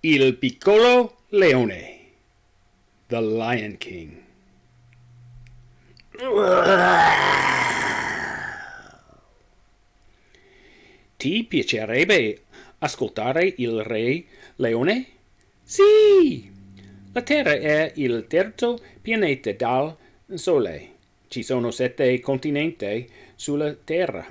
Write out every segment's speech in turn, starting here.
Il piccolo leone, the Lion King. Ti piacerebbe ascoltare il re leone? Sì! La Terra è il terzo pianeta dal Sole. Ci sono 7 continenti sulla Terra.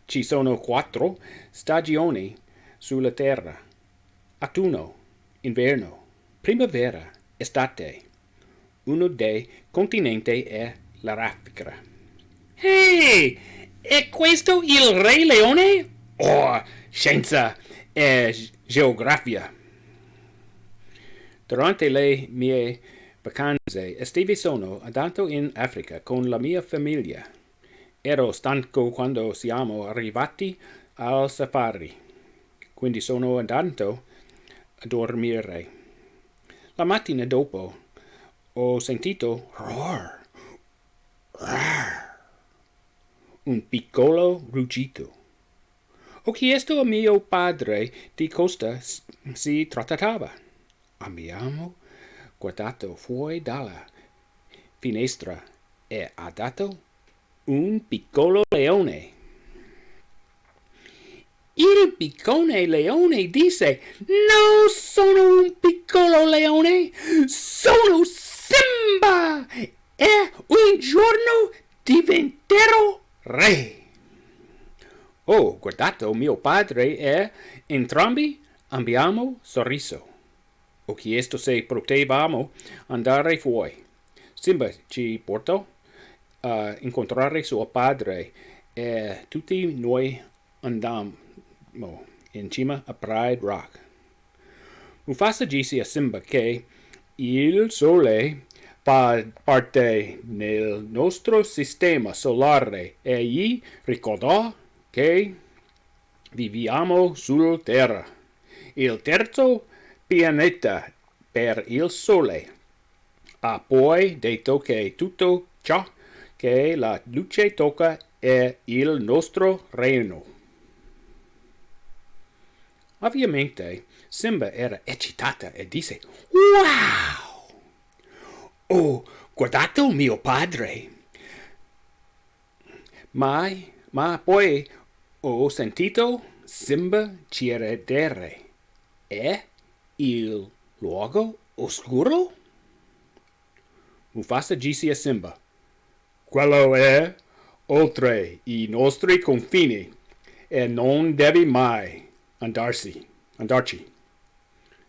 Ci sono 4 stagioni sulla Terra. Autunno, inverno, primavera, estate. Uno dei continenti è l'Africa. Ehi, è questo il Re Leone? Oh, scienza e geografia. Durante le mie vacanze estive sono andato in Africa con la mia famiglia. Ero stanco quando siamo arrivati al safari, quindi sono andato a dormire. La mattina dopo ho sentito roar, un piccolo ruggito. Ho chiesto a mio padre di cosa si trattava. Abbiamo guardato fuori dalla finestra e ha dato un piccolo leone. Il piccolo leone disse: "Non sono un piccolo leone, sono Simba e un giorno diventerò re." Ho guardato mio padre e entrambi abbiamo sorriso. Ho chiesto se potevamo andare fuori. Simba ci portò a incontrare suo padre e tutti noi andammo in cima a Pride Rock. Mufasa disse a Simba che il sole fa parte del nostro sistema solare e gli ricordò che viviamo sulla Terra, il terzo pianeta per il Sole. Ha poi detto che tutto ciò che la luce tocca è il nostro regno. Ovviamente Simba era eccitata e disse: "Wow! Ho guardato mio padre, ma poi ho sentito Simba chiedere: è il luogo oscuro?" Mufasa disse a Simba: "Quello è oltre i nostri confini e non devi mai andarci."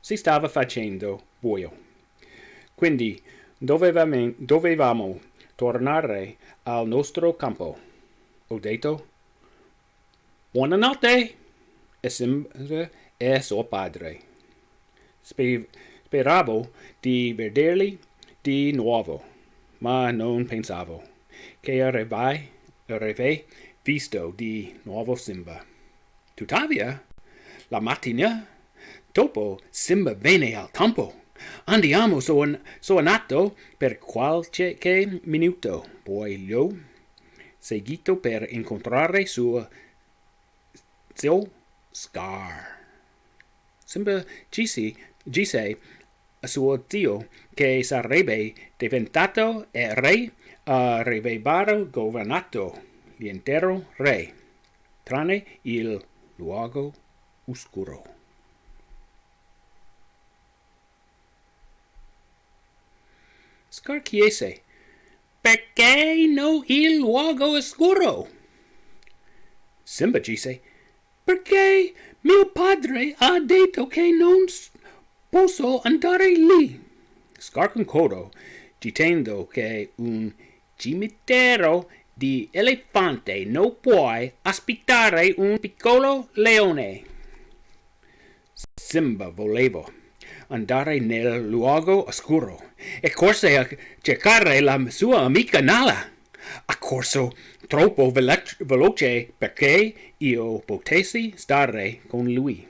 Si stava facendo buio, quindi dovevamo tornare al nostro campo. Ho detto: "Buonanotte", e Simba e suo padre. Speravo di vederli di nuovo, ma non pensavo che avrei visto di nuovo Simba. Tuttavia, la mattina dopo Simba venne al campo. Andiamo suonato per qualche minuto, poi l'ho seguito per incontrare suo zio Scar. Simba disse a suo zio che sarebbe diventato re, avrebbero governato l'intero re, tranne il luogo oscuro. Scar chiese: "Perché no il luogo oscuro?" Simba disse: "Perché mio padre ha detto che non posso andare lì." Scar concordò, dicendo che un cimitero di elefante non può ospitare un piccolo leone. Simba voleva andare nel luogo oscuro e corse a cercare la sua amica Nala. Ha corso troppo veloce perché io potessi stare con lui.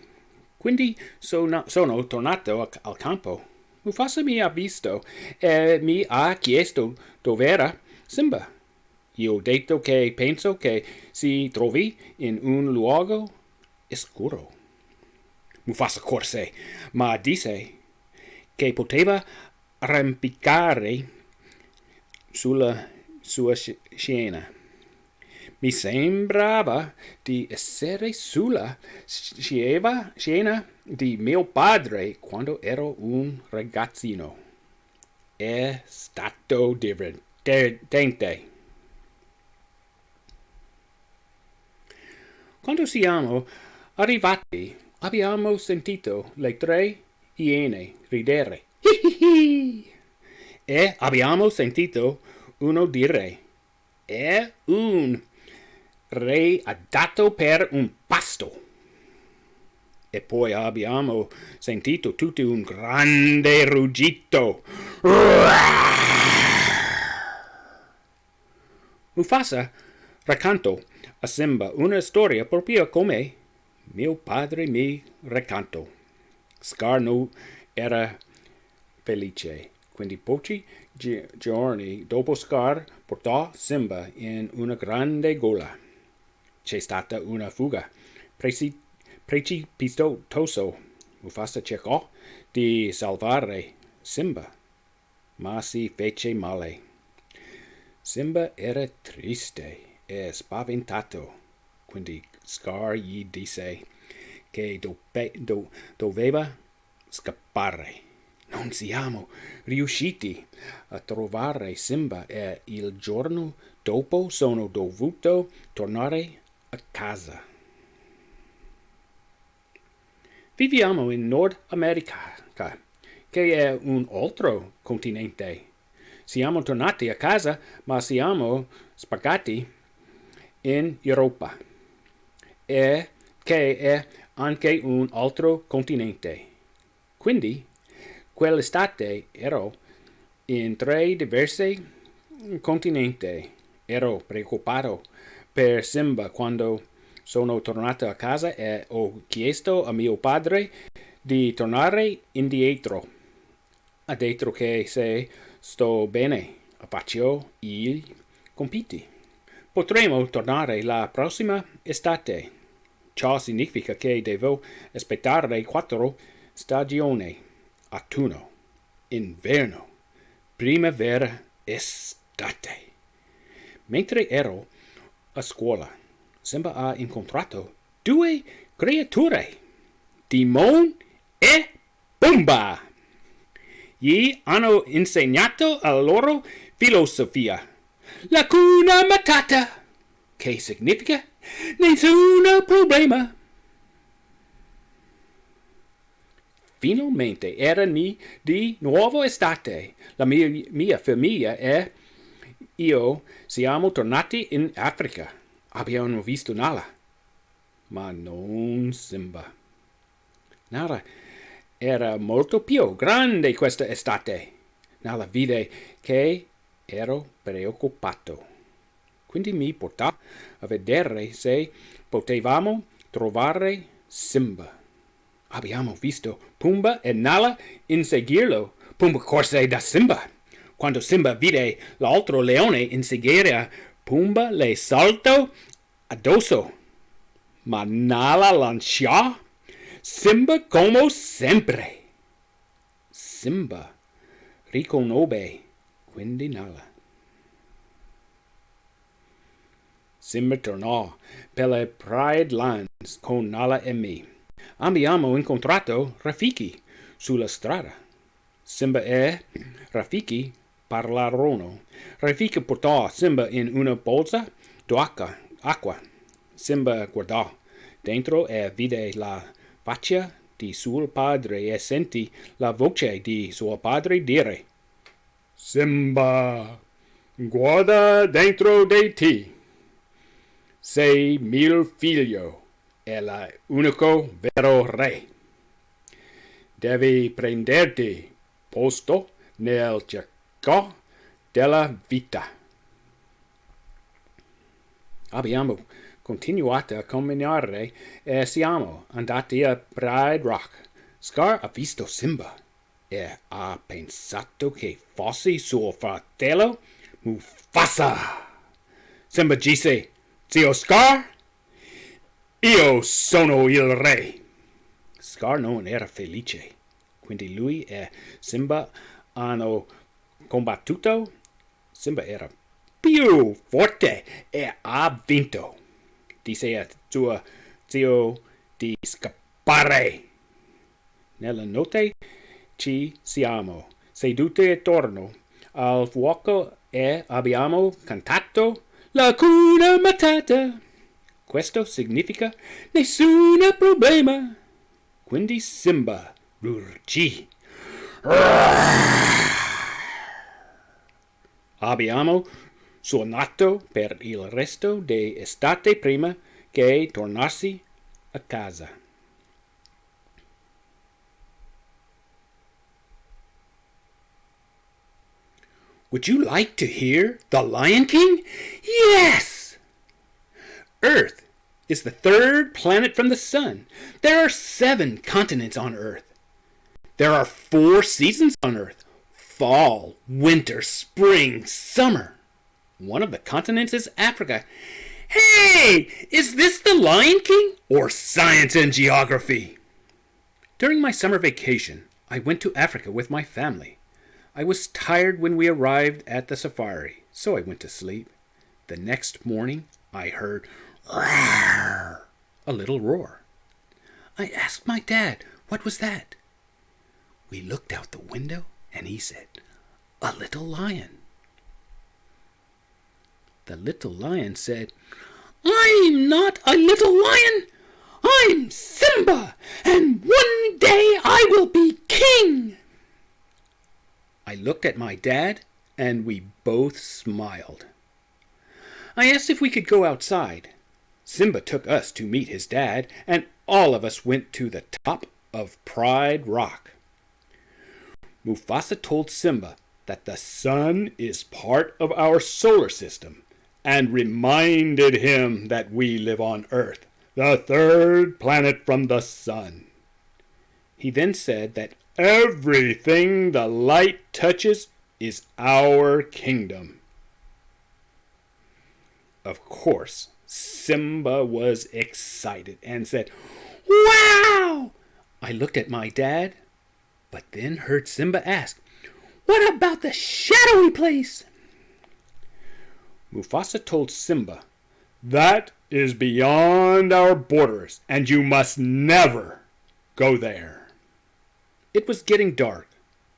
Quindi sono tornato al campo. Mufasa mi ha visto e mi ha chiesto dov'era Simba. Io ho detto che penso che si trovi in un luogo oscuro. Mufasa corse, ma disse che poteva arrampicare sulla sua scena. Mi sembrava di essere sulla scena di mio padre quando ero un ragazzino. È stato divertente. Quando siamo arrivati, abbiamo sentito le 3 iene ridere. E abbiamo sentito uno dire: è un re adatto per un pasto. E poi abbiamo sentito tutti un grande ruggito. Mufasa raccontò a Simba una storia proprio come mio padre mi raccontò. Scar non era felice, quindi pochi giorni dopo Scar portò Simba in una grande gola. C'è stata una fuga precipitosa. Mufasa cercò di salvare Simba, ma si fece male. Simba era triste e spaventato, quindi Scar gli disse che doveva scappare. Non siamo riusciti a trovare Simba e il giorno dopo sono dovuto tornare a casa. Viviamo in Nord America, che è un altro continente. Siamo tornati a casa, ma siamo spargati in Europa, e che è anche un altro continente. Quindi, quell'estate ero in 3 diversi continenti. Ero preoccupato per Simba quando sono tornato a casa e ho chiesto a mio padre di tornare indietro. Ha detto che se sto bene, faccio i compiti. Potremo tornare la prossima estate. Ciò significa che devo aspettare 4 stagioni: autunno, inverno, primavera, estate. Mentre ero a scuola, Simba ha incontrato 2 creature, Timon e Pumbaa. Gli hanno insegnato la loro filosofia. L'Hakuna Matata, che significa nessun problema. Finalmente era di nuovo estate. La mia famiglia e io siamo tornati in Africa. Abbiamo visto Nala, ma non Simba. Nala era molto più grande questa estate. Nala vide che ero preoccupato. Quindi mi portò a vedere se potevamo trovare Simba. Abbiamo visto Pumbaa e Nala inseguirlo. Pumbaa corse da Simba. Quando Simba vide l'altro leone inseguire Pumbaa le saltò addosso. Ma Nala lanciò Simba come sempre. Simba riconobbe quindi Nala. Simba tornò per le Pride Lands con Nala e me. Abbiamo incontrato Rafiki sulla strada. Simba e Rafiki parlarono. Rafiki portò Simba in una pozza d'acqua. Simba guardò dentro e vide la faccia di suo padre e sentì la voce di suo padre dire: Simba, guarda dentro di te. Sei mio figlio e l'unico vero re. Devi prenderti posto nel cerco della vita. Abbiamo continuato a camminare e siamo andati a Pride Rock. Scar ha visto Simba e ha pensato che fosse suo fratello Mufasa. Simba disse: Zio Scar, io sono il re. Scar non era felice. Quindi lui e Simba hanno combattuto. Simba era più forte e ha vinto. Disse a suo zio di scappare. Nella notte ci siamo seduti attorno al fuoco e abbiamo cantato l'Hakuna Matata. Questo significa nessun problema. Quindi Simba ruggì. Abbiamo suonato per il resto dell'estate prima che tornassi a casa. Would you like to hear The Lion King? Yes! Earth is the third planet from the sun. There are 7 continents on Earth. There are 4 seasons on Earth: fall, winter, spring, summer. One of the continents is Africa. Hey, is this The Lion King or science and geography? During my summer vacation, I went to Africa with my family. I was tired when we arrived at the safari, so I went to sleep. The next morning, I heard roar, a little roar. I asked my dad, what was that? We looked out the window, and he said, a little lion. The little lion said, I'm not a little lion. I'm Simba, and one day I will be king. I looked at my dad, and we both smiled. I asked if we could go outside. Simba took us to meet his dad, and all of us went to the top of Pride Rock. Mufasa told Simba that the sun is part of our solar system, and reminded him that we live on Earth, the third planet from the sun. He then said that everything the light touches is our kingdom. Of course, Simba was excited and said, wow! I looked at my dad, but then heard Simba ask, what about the shadowy place? Mufasa told Simba, that is beyond our borders, and you must never go there. It was getting dark,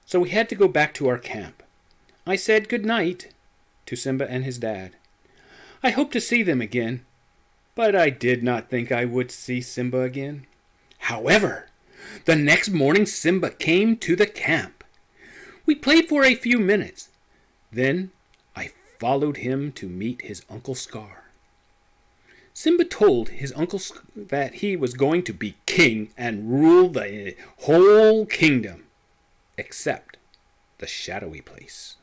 so we had to go back to our camp. I said good night to Simba and his dad. I hoped to see them again, but I did not think I would see Simba again. However, the next morning Simba came to the camp. We played for a few minutes. Then I followed him to meet his Uncle Scar. Simba told his uncle that he was going to be king and rule the whole kingdom, except the shadowy place.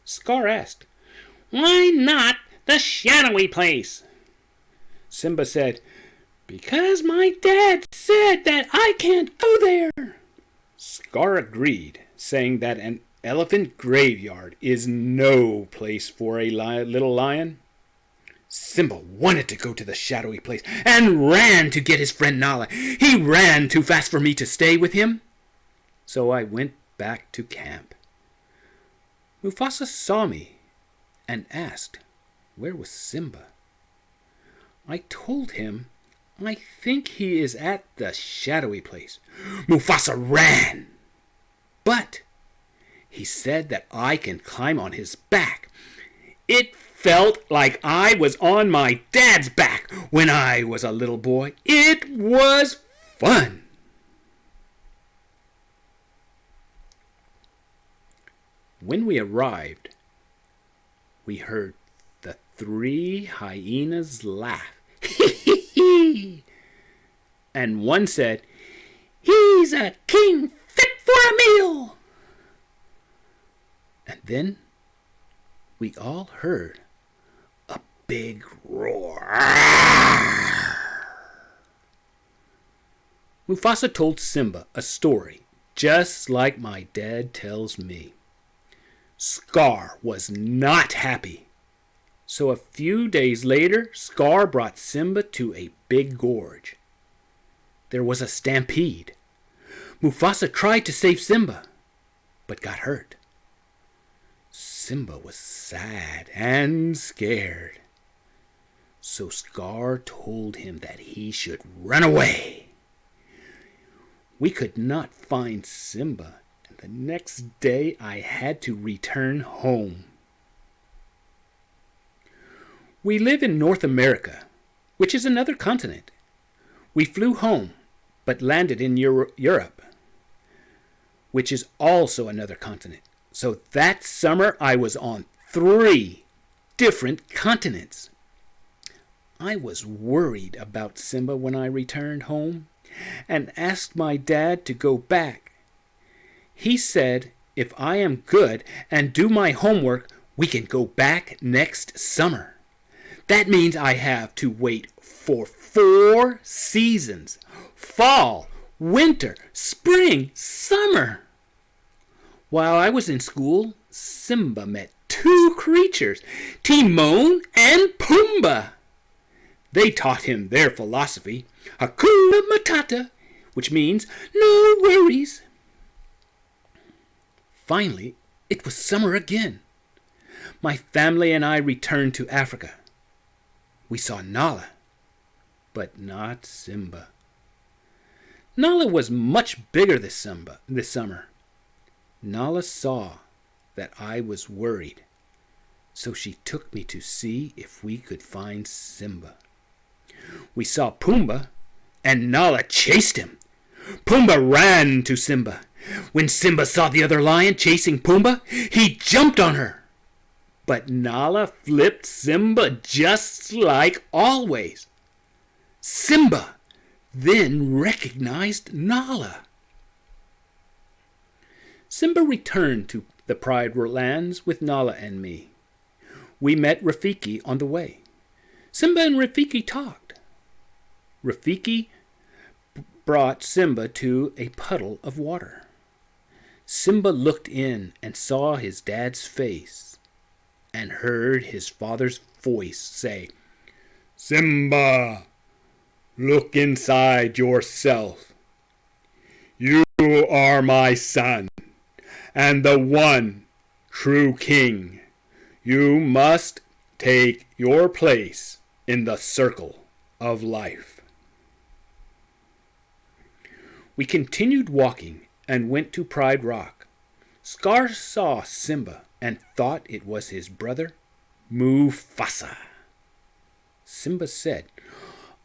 Scar asked, why not the shadowy place? Simba said, because my dad said that I can't go there. Scar agreed, saying that an elephant graveyard is no place for a little lion. Simba wanted to go to the shadowy place and ran to get his friend Nala. He ran too fast for me to stay with him, so I went back to camp. Mufasa saw me and asked, where was Simba? I told him, I think he is at the shadowy place. Mufasa ran, but he said that I can climb on his back. It felt like I was on my dad's back when I was a little boy. It was fun. When we arrived, we heard the 3 hyenas laugh. And one said, he's a king fit for a meal. And then we all heard a big roar. Mufasa told Simba a story just like my dad tells me. Scar was not happy So a few days later, Scar brought Simba to a big gorge. There was a stampede. Mufasa tried to save Simba, but got hurt. Simba was sad and scared. So Scar told him that he should run away. We could not find Simba, and the next day I had to return home. We live in North America, which is another continent. We flew home, but landed in Europe, which is also another continent. So that summer I was on 3 different continents. I was worried about Simba when I returned home and asked my dad to go back. He said, if I am good and do my homework, we can go back next summer. That means I have to wait for 4 seasons: fall, winter, spring, summer. While I was in school, Simba met 2 creatures, Timon and Pumbaa. They taught him their philosophy, Hakuna Matata, which means no worries. Finally, it was summer again. My family and I returned to Africa. We saw Nala, but not Simba. Nala was much bigger this summer. Nala saw that I was worried, so she took me to see if we could find Simba. We saw Pumbaa, and Nala chased him. Pumbaa ran to Simba. When Simba saw the other lion chasing Pumbaa, he jumped on her. But Nala flipped Simba just like always. Simba then recognized Nala. Simba returned to the Pride Lands with Nala and me. We met Rafiki on the way. Simba and Rafiki talked. Rafiki brought Simba to a puddle of water. Simba looked in and saw his dad's face and heard his father's voice say, "Simba, look inside yourself. You are my son and the one true king. You must take your place in the circle of life." We continued walking and went to Pride Rock. Scar saw Simba and thought it was his brother, Mufasa. Simba said,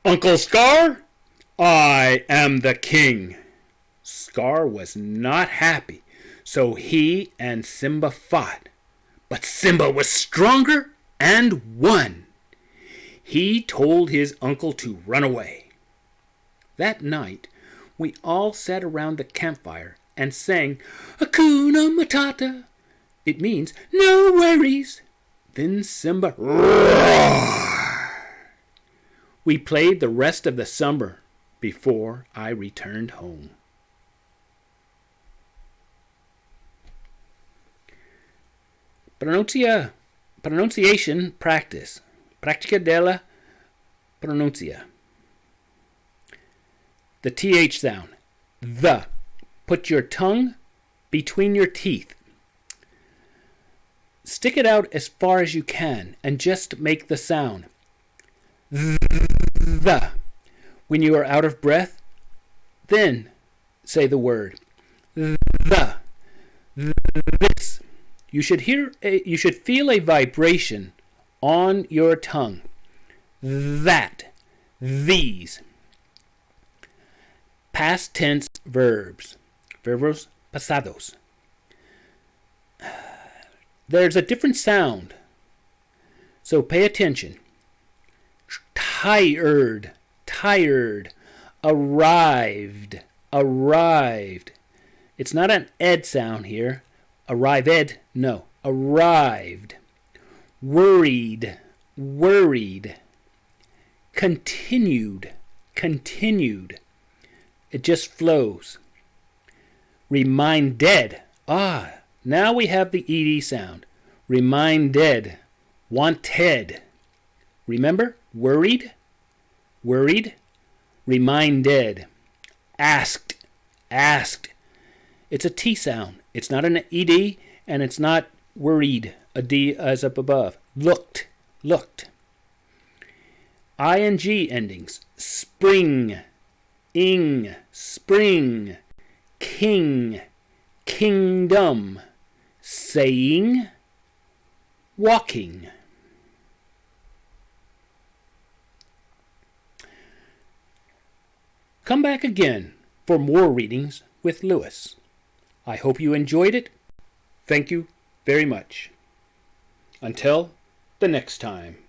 "Uncle Scar, I am the king." Scar was not happy, so he and Simba fought. But Simba was stronger and won. He told his uncle to run away. That night, we all sat around the campfire and sang Hakuna Matata. It means no worries. Then Simba roared. We played the rest of the summer before I returned home. Pronunciation practice. Práctica de la pronuncia. The TH sound. The. Put your tongue between your teeth. Stick it out as far as you can and just make the sound. The. When you are out of breath, then say the word. The. This. You should feel a vibration on your tongue. That. These. Past tense verbs. Verbos pasados. There's a different sound, so pay attention. Tired. Tired. Arrived. Arrived. It's not an ed sound here. Arrived. No. Arrived. Worried. Worried. Continued. Continued. It just flows. Reminded. Now we have the ed sound. Reminded. Wanted. Remember? Worried? Worried. Reminded. Asked. Asked. It's a T sound. It's not an ED, and it's not worried, a D as up above. Looked. Looked. ING endings. Spring. Ing. Spring. King. Kingdom. Saying. Walking. Come back again for more readings with Lewis. I hope you enjoyed it. Thank you very much. Until the next time.